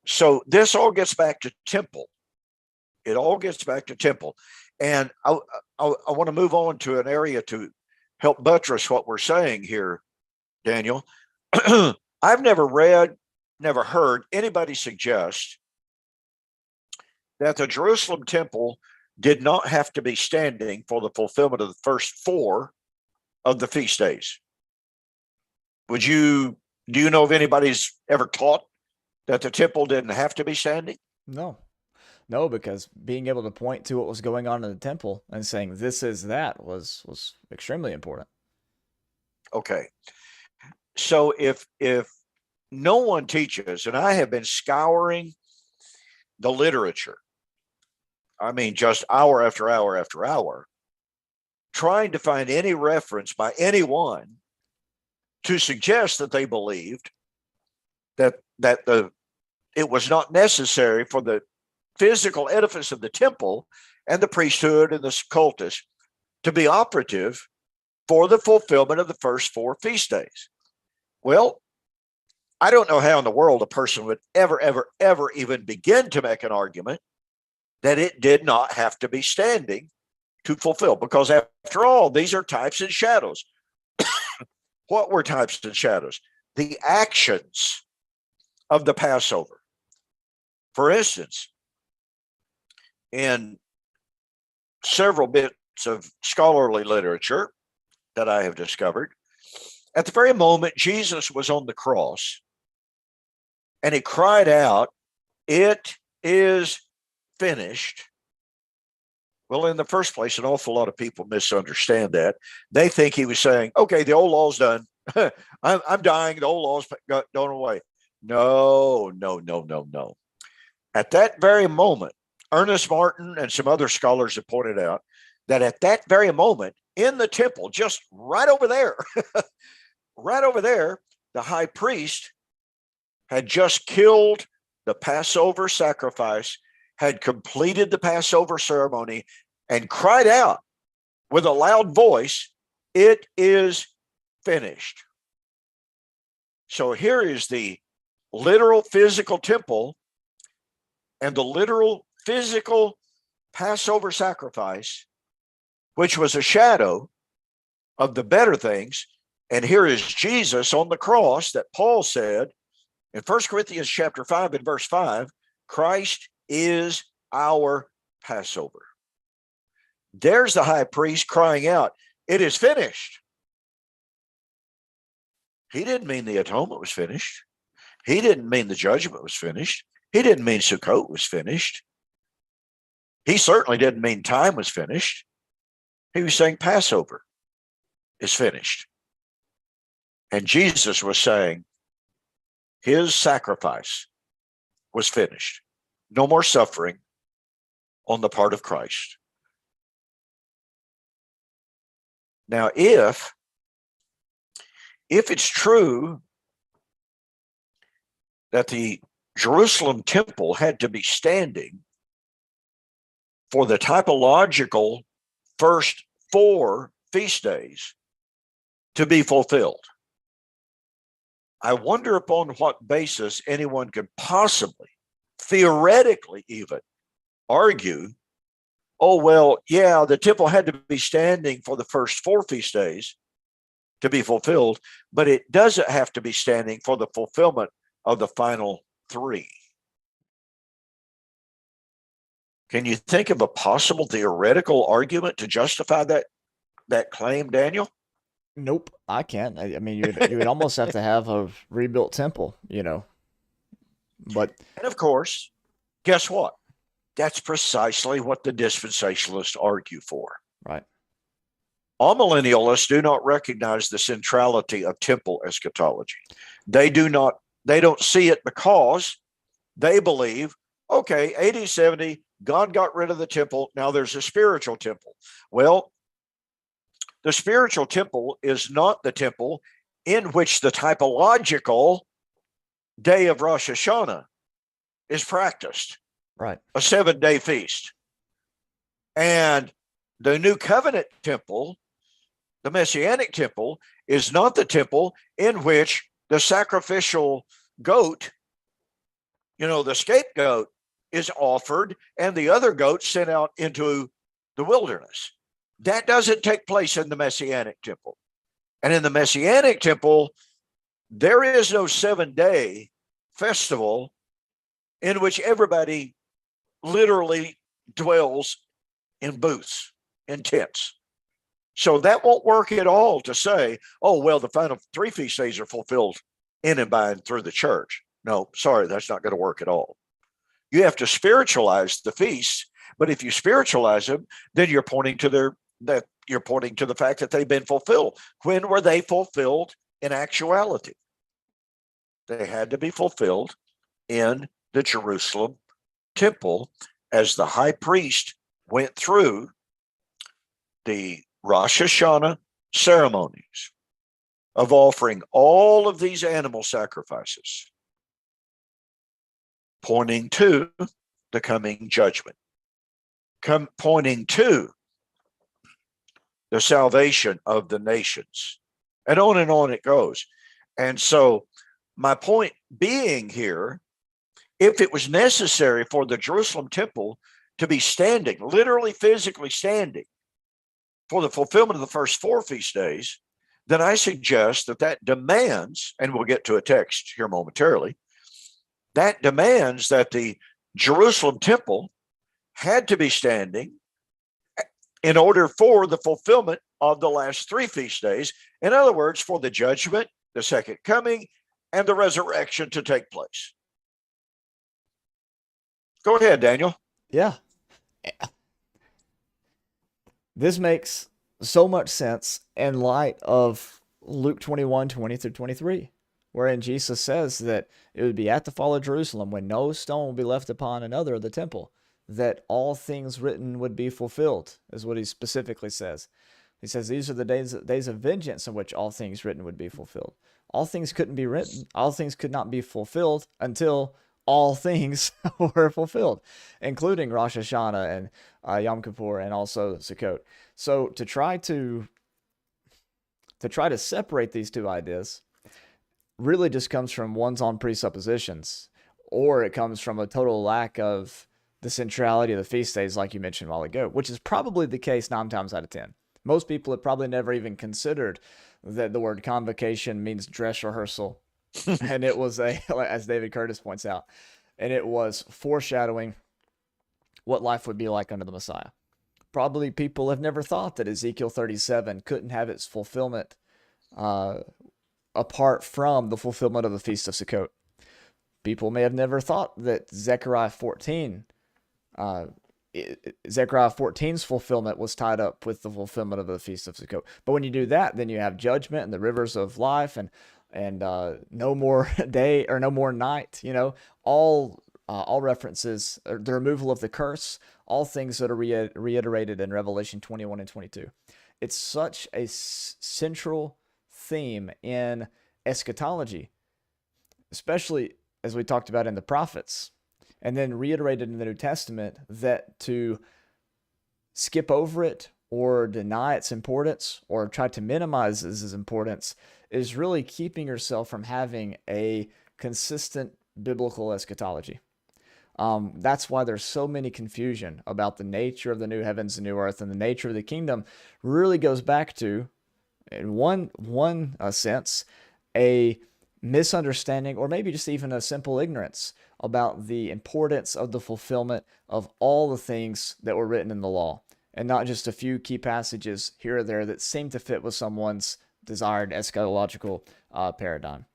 So this all gets back to temple. It all gets back to temple. And I want to move on to an area to help buttress what we're saying here, Daniel. I've never read, never heard anybody suggest that the Jerusalem temple did not have to be standing for the fulfillment of the first 4 of the feast days. Do you know if anybody's ever taught that the temple didn't have to be standing? No, because being able to point to what was going on in the temple and saying this is that was extremely important. Okay. So if no one teaches, and I have been scouring the literature, I mean, just hour after hour after hour, trying to find any reference by anyone to suggest that they believed that it was not necessary for the physical edifice of the temple and the priesthood and the cultus to be operative for the fulfillment of the first 4 feast days. Well, I don't know how in the world a person would ever even begin to make an argument that it did not have to be standing to fulfill, because after all, these are types and shadows. What were types and shadows? The actions of the Passover. For instance, in several bits of scholarly literature that I have discovered, at the very moment Jesus was on the cross and he cried out, "It is finished." Well, in the first place, an awful lot of people misunderstand that. They think he was saying, okay, the old law's done. I'm dying. The old law's gone away. No. At that very moment, Ernest Martin and some other scholars have pointed out that at that very moment in the temple, just right over there, the high priest had just killed the Passover sacrifice, had completed the Passover ceremony, and cried out with a loud voice, "It is finished." So here is the literal physical temple and the literal physical Passover sacrifice, which was a shadow of the better things. And here is Jesus on the cross that Paul said in 1 Corinthians chapter 5 and verse 5, Christ is our Passover. There's the high priest crying out, "It is finished." He didn't mean the atonement was finished. He didn't mean the judgment was finished. He didn't mean Sukkot was finished. He certainly didn't mean time was finished. He was saying Passover is finished. And Jesus was saying his sacrifice was finished. No more suffering on the part of Christ. Now, if it's true that the Jerusalem temple had to be standing for the typological first 4 feast days to be fulfilled, I wonder upon what basis anyone could possibly, theoretically even, argue, oh, well, yeah, the temple had to be standing for the first 4 feast days, to be fulfilled, but it doesn't have to be standing for the fulfillment of the final three. Can you think of a possible theoretical argument to justify that claim, Daniel? Nope, I can't. I mean, you would almost have to have a rebuilt temple, But and of course, guess what? That's precisely what the dispensationalists argue for. Right. Amillennialists do not recognize the centrality of temple eschatology. They don't see it because they believe, okay, AD 70, God got rid of the temple. Now there's a spiritual temple. Well, the spiritual temple is not the temple in which the typological day of Rosh Hashanah is practiced. Right. A 7-day feast. And the new covenant temple, the messianic temple, is not the temple in which the sacrificial goat, the scapegoat, is offered and the other goats sent out into the wilderness. That doesn't take place in the messianic temple. And in the messianic temple, there is no 7-day festival in which everybody literally dwells in booths, in tents. So that won't work at all to say, oh, well, the final 3 feast days are fulfilled in and by and through the church. No, sorry, that's not going to work at all. You have to spiritualize the feasts, but if you spiritualize them, then you're pointing to the fact that they've been fulfilled. When were they fulfilled in actuality? They had to be fulfilled in the Jerusalem temple as the high priest went through the Rosh Hashanah ceremonies of offering all of these animal sacrifices, pointing to the coming judgment, pointing to the salvation of the nations, and on it goes. And so my point being here, if it was necessary for the Jerusalem temple to be standing, literally physically standing, for the fulfillment of the first 4 feast days, then I suggest that demands, and we'll get to a text here momentarily, that demands that the Jerusalem temple had to be standing in order for the fulfillment of the last 3 feast days. In other words, for the judgment, the second coming, and the resurrection to take place. Go ahead, Daniel. Yeah. This makes so much sense in light of Luke 21:20-23, wherein Jesus says that it would be at the fall of Jerusalem when no stone will be left upon another of the temple, that all things written would be fulfilled, is what he specifically says. He says these are the days of vengeance in which all things written would be fulfilled. All things couldn't be written. All things could not be fulfilled until all things were fulfilled, including Rosh Hashanah and Yom Kippur and also Sukkot. So to try to separate these two ideas really just comes from one's on presuppositions, or it comes from a total lack of the centrality of the feast days, like you mentioned a while ago, which is probably the case 9 times out of 10. Most people have probably never even considered that the word convocation means dress rehearsal. And it was as David Curtis points out, and it was foreshadowing what life would be like under the Messiah. Probably people have never thought that Ezekiel 37 couldn't have its fulfillment apart from the fulfillment of the Feast of Sukkot. People may have never thought that Zechariah 14's fulfillment was tied up with the fulfillment of the Feast of Sukkot. But when you do that, then you have judgment and the rivers of life and no more day or no more night, all references, the removal of the curse, all things that are reiterated in Revelation 21 and 22. It's such a central theme in eschatology, especially as we talked about in the prophets, and then reiterated in the New Testament, that to skip over it or deny its importance or try to minimize its importance is really keeping yourself from having a consistent biblical eschatology. That's why there's so many confusion about the nature of the new heavens and new earth, and the nature of the kingdom really goes back to in one sense, a misunderstanding or maybe just even a simple ignorance about the importance of the fulfillment of all the things that were written in the law, and not just a few key passages here or there that seem to fit with someone's desired eschatological paradigm.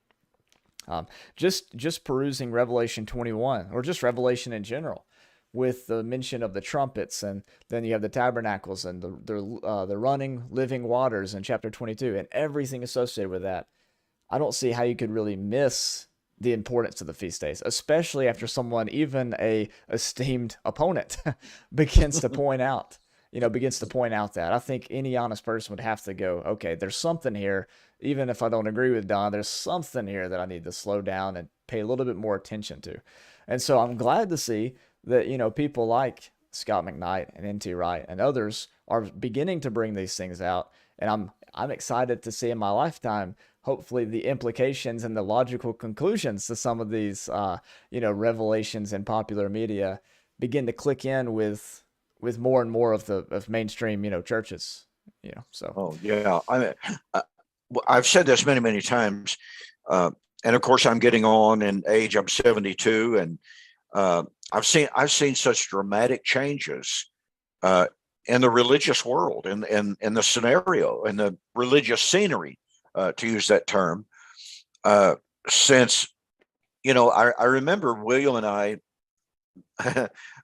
Just perusing Revelation 21, or just Revelation in general, with the mention of the trumpets, and then you have the tabernacles and the running living waters in chapter 22, and everything associated with that. I don't see how you could really miss the importance of the feast days, especially after someone, even a esteemed opponent, begins to point out, that. I think any honest person would have to go, okay, there's something here. Even if I don't agree with Don, there's something here that I need to slow down and pay a little bit more attention to. And so I'm glad to see that, people like Scott McKnight and N.T. Wright and others are beginning to bring these things out. And I'm excited to see in my lifetime, hopefully, the implications and the logical conclusions to some of these, revelations in popular media begin to click in with more and more of mainstream, churches, so. Oh yeah. I've said this many, many times. And of course I'm getting on in age. I'm 72, and I've seen such dramatic changes in the religious world, in the scenario, in the religious scenery, to use that term, since, I remember William and I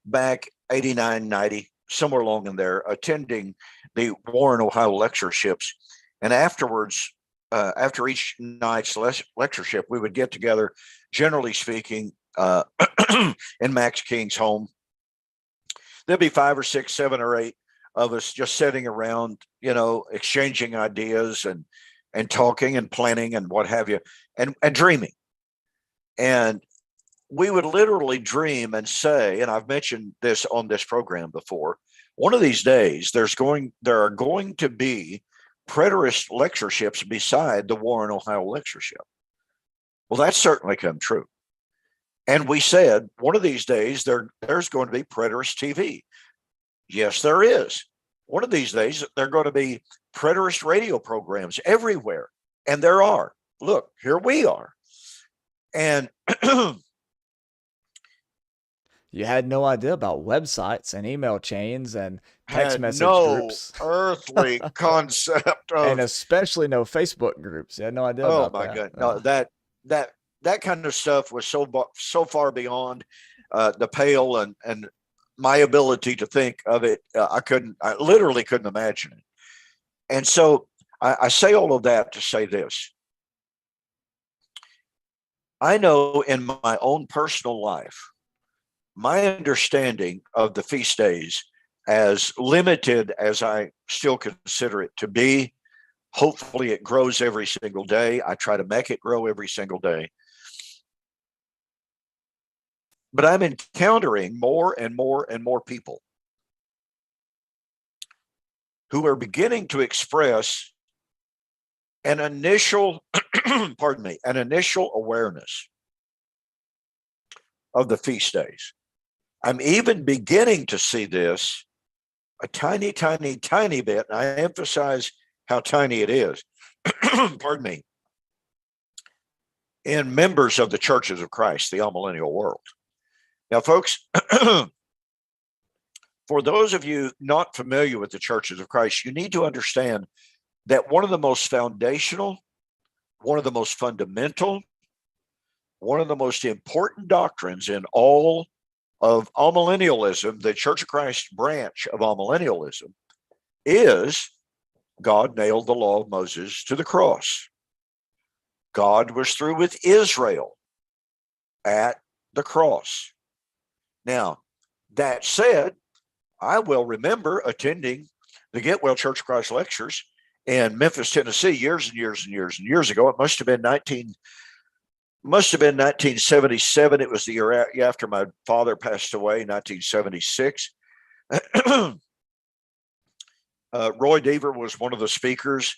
back 89, 90, somewhere along in there, attending the Warren, Ohio lectureships. And afterwards, after each night's lectureship, we would get together, generally speaking, in Max King's home. There'd be 5 or 6, 7 or 8 of us just sitting around, exchanging ideas and talking and planning and what have you, and dreaming. And we would literally dream and say, and I've mentioned this on this program before, one of these days there are going to be preterist lectureships beside the Warren, Ohio lectureship. Well, that's certainly come true. And we said, one of these days there's going to be preterist TV. Yes, there is. One of these days there are going to be preterist radio programs everywhere. And there are. Look, here we are. And you had no idea about websites and email chains and text message groups. Earthly concept of, and especially no Facebook groups. You had no idea about that. Oh my God. No, that kind of stuff was so far beyond the pale and my ability to think of it. I literally couldn't imagine it. And so I say all of that to say this. I know in my own personal life, my understanding of the feast days, as limited as I still consider it to be, hopefully it grows every single day. I try to make it grow every single day. But I'm encountering more and more and more people who are beginning to express an initial, an initial awareness of the feast days. I'm even beginning to see this a tiny, tiny, tiny bit, and I emphasize how tiny it is, pardon me, in members of the churches of Christ, the amillennial world. Now, folks, for those of you not familiar with the churches of Christ, you need to understand that one of the most foundational, one of the most fundamental, one of the most important doctrines in all of amillennialism, the Church of Christ branch of amillennialism, is God nailed the law of Moses to the cross. God was through with Israel at the cross. Now, that said, I will remember attending the Get Well Church of Christ lectures in Memphis, Tennessee, years and years and years and years ago. It must have been 1977. It was the year after my father passed away, 1976. Roy Deaver was one of the speakers.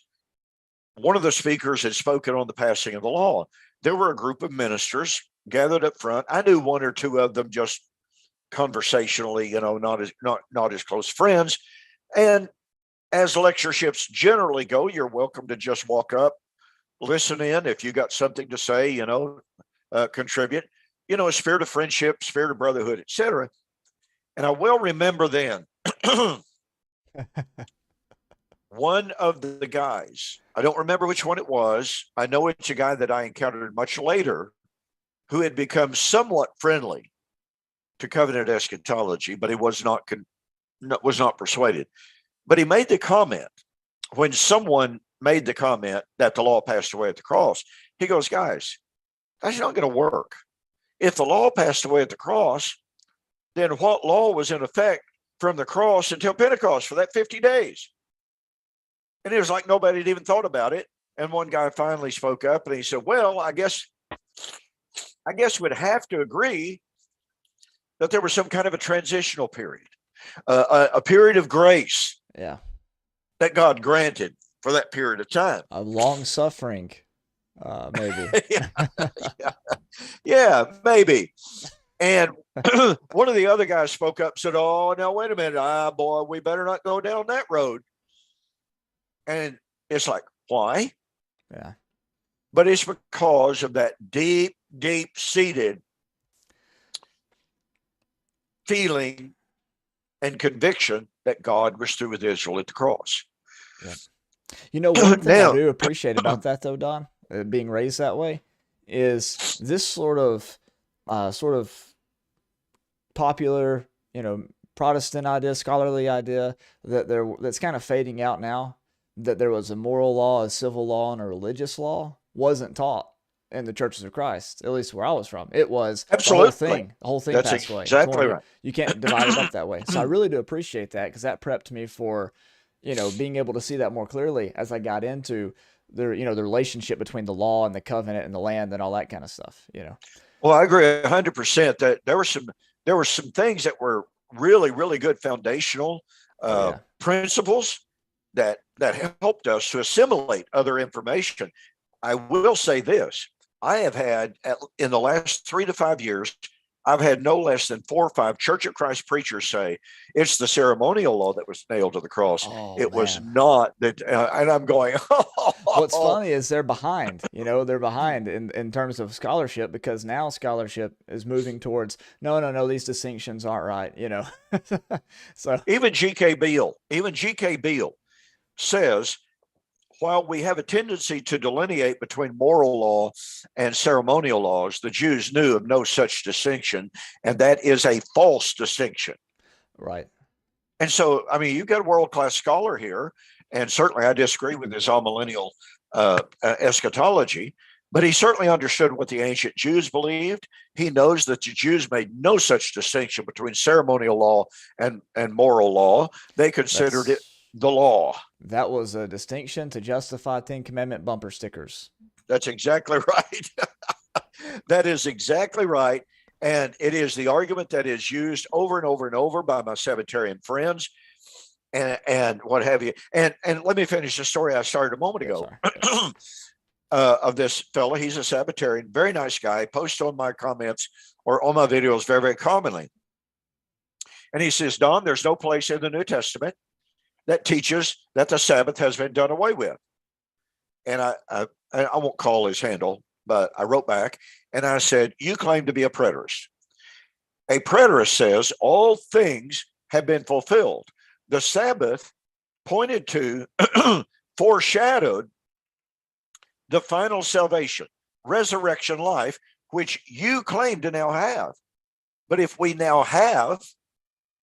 One of the speakers had spoken on the passing of the law. There were a group of ministers gathered up front. I knew one or two of them just conversationally, not as close friends. And as lectureships generally go, you're welcome to just walk up, listen in. If you got something to say, contribute. A spirit of friendship, spirit of brotherhood, etc. And I will remember then one of the guys, I don't remember which one it was. I know it's a guy that I encountered much later who had become somewhat friendly to covenant eschatology, but he was not persuaded. But he made the comment when someone made the comment that the law passed away at the cross. He goes, guys, that's not going to work. If the law passed away at the cross, then what law was in effect from the cross until Pentecost for that 50 days? And it was like nobody had even thought about it. And one guy finally spoke up and he said, well, I guess we'd have to agree that there was some kind of a transitional period, a period of grace that God granted for that period of time. A long suffering, maybe. yeah, maybe. And one of the other guys spoke up, said, oh, now, wait a minute. Boy, we better not go down that road. And it's like, why? Yeah. But it's because of that deep, deep-seated feeling and conviction that God was through with Israel at the cross. Yeah. One thing I do appreciate about that, though, Don, being raised that way, is this sort of popular, Protestant idea, scholarly idea that's kind of fading out now, that there was a moral law, a civil law, and a religious law, wasn't taught in the churches of Christ, at least where I was from. It was absolutely the whole thing That's passed away. Exactly right. You can't divide it up that way. So I really do appreciate that, because that prepped me for, being able to see that more clearly as I got into the relationship between the law and the covenant and the land and all that kind of stuff. Well, I agree 100% that there were some things that were really, really good foundational principles that helped us to assimilate other information. I will say this. I have had, in the last 3 to 5 years, I've had no less than 4 or 5 Church of Christ preachers say it's the ceremonial law that was nailed to the cross. It was not that. And I'm going, What's funny is they're behind, they're behind in terms of scholarship, because now scholarship is moving towards, no, these distinctions aren't right, So even G.K. Beale says, while we have a tendency to delineate between moral law and ceremonial laws, the Jews knew of no such distinction, and that is a false distinction. Right. And so, you've got a world-class scholar here, and certainly I disagree with his amillennial eschatology, but he certainly understood what the ancient Jews believed. He knows that the Jews made no such distinction between ceremonial law and moral law. They considered it the law. That was a distinction to justify 10 Commandment bumper stickers. That's exactly right. That is exactly right. And it is the argument that is used over and over and over by my Sabbatarian friends and what have you. And let me finish the story I started a moment ago of this fellow. He's a Sabbatarian, very nice guy, posts on my comments or on my videos very, very commonly. And he says, Don, there's no place in the New Testament that teaches that the Sabbath has been done away with. And I won't call his handle, but I wrote back and I said, you claim to be a preterist. A preterist says all things have been fulfilled. The Sabbath pointed to, foreshadowed the final salvation, resurrection life, which you claim to now have. But if we now have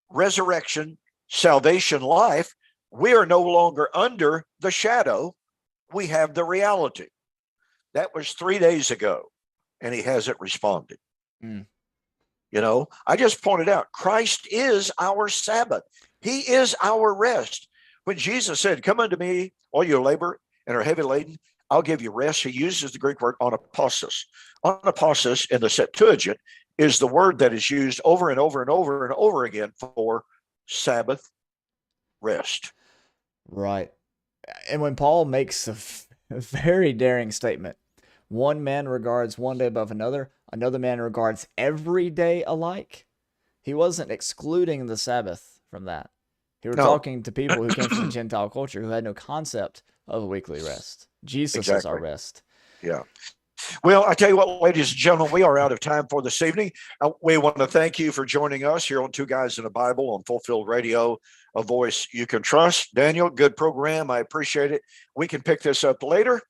resurrection, salvation life, we are no longer under the shadow. We have the reality. That was 3 days ago, and he hasn't responded. I just pointed out, Christ is our Sabbath. He is our rest. When Jesus said, come unto me, all you labor and are heavy laden, I'll give you rest. He uses the Greek word anaposis. Anaposis in the Septuagint is the word that is used over and over and over and over again for Sabbath rest. Right. And when Paul makes a very daring statement, one man regards one day above another man regards every day alike, he wasn't excluding the Sabbath from that. He was No. talking to people who came from the Gentile culture who had no concept of a weekly rest. Jesus is our rest. Yeah. Well, I tell you what, ladies and gentlemen, we are out of time for this evening. We want to thank you for joining us here on Two Guys in the Bible on Fulfilled Radio, a voice you can trust. Daniel, good program. I appreciate it. We can pick this up later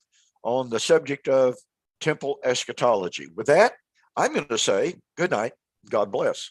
on the subject of temple eschatology. With that, I'm going to say good night. God bless.